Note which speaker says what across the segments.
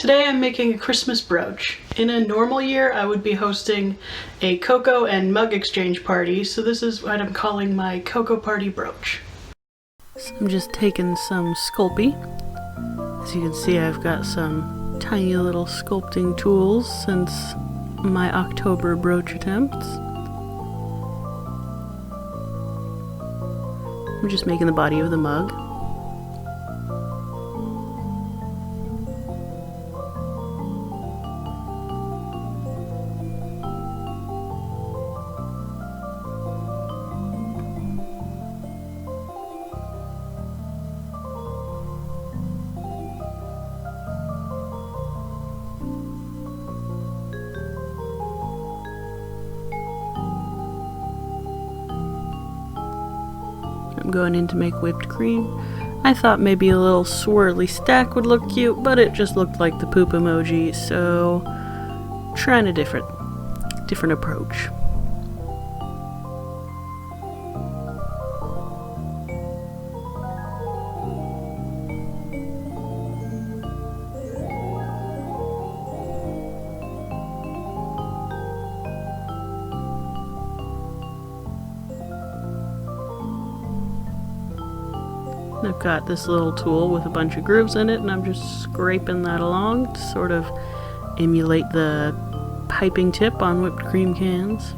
Speaker 1: Today I'm making a Christmas brooch. In a normal year I would be hosting a cocoa and mug exchange party, so this is what I'm calling my cocoa party brooch. So I'm just taking some Sculpey. As you can see, I've got some tiny little sculpting tools since my October brooch attempts. I'm just making the body of the mug. I'm going in to make whipped cream. I thought maybe a little swirly stack would look cute, but it just looked like the poop emoji, so trying a different approach. I've got this little tool with a bunch of grooves in it, and I'm just scraping that along to sort of emulate the piping tip on whipped cream cans.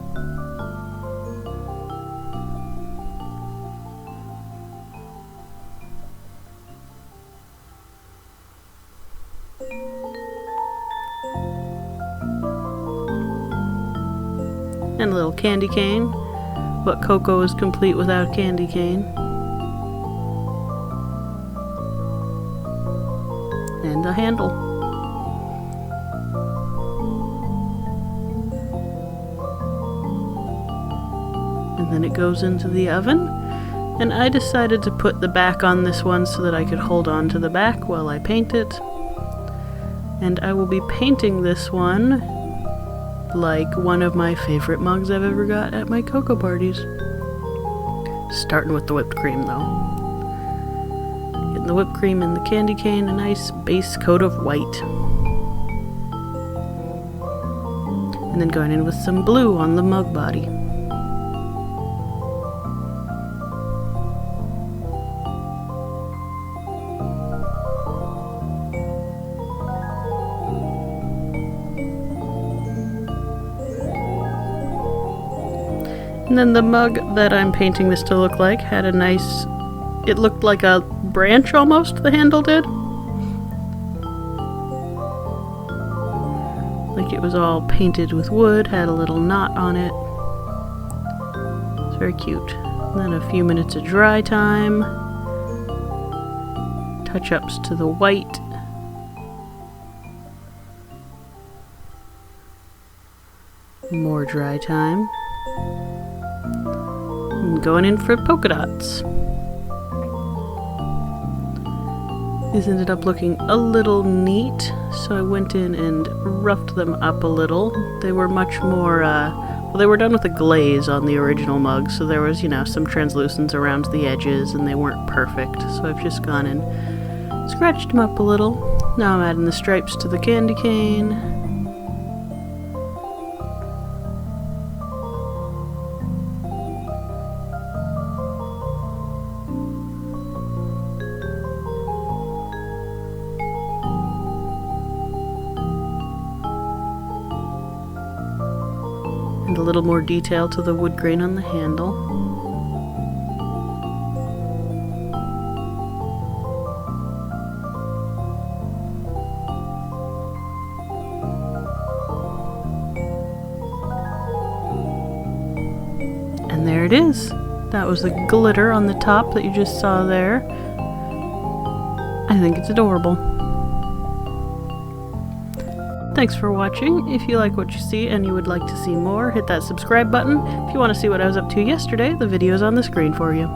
Speaker 1: And a little candy cane, but cocoa is complete without candy cane. And a handle. And then it goes into the oven, and I decided to put the back on this one so that I could hold on to the back while I paint it. And I will be painting this one like one of my favorite mugs I've ever got at my cocoa parties. Starting with the whipped cream though. The whipped cream and the candy cane, a nice base coat of white. And then going in with some blue on the mug body. And then the mug that I'm painting this to look like had a nice, it looked like a branch almost, the handle did. Like it was all painted with wood, had a little knot on it. It's very cute. And then a few minutes of dry time. Touch-ups to the white. More dry time. And going in for polka dots. These ended up looking a little neat, so I went in and roughed them up a little. They were much more, well, they were done with a glaze on the original mug, so there was, you know, some translucence around the edges, and they weren't perfect. So I've just gone and scratched them up a little. Now I'm adding the stripes to the candy cane. And a little more detail to the wood grain on the handle. And there it is. That was the glitter on the top that you just saw there. I think it's adorable. Thanks for watching. If you like what you see and you would like to see more, hit that subscribe button. If you want to see what I was up to yesterday, the video's on the screen for you.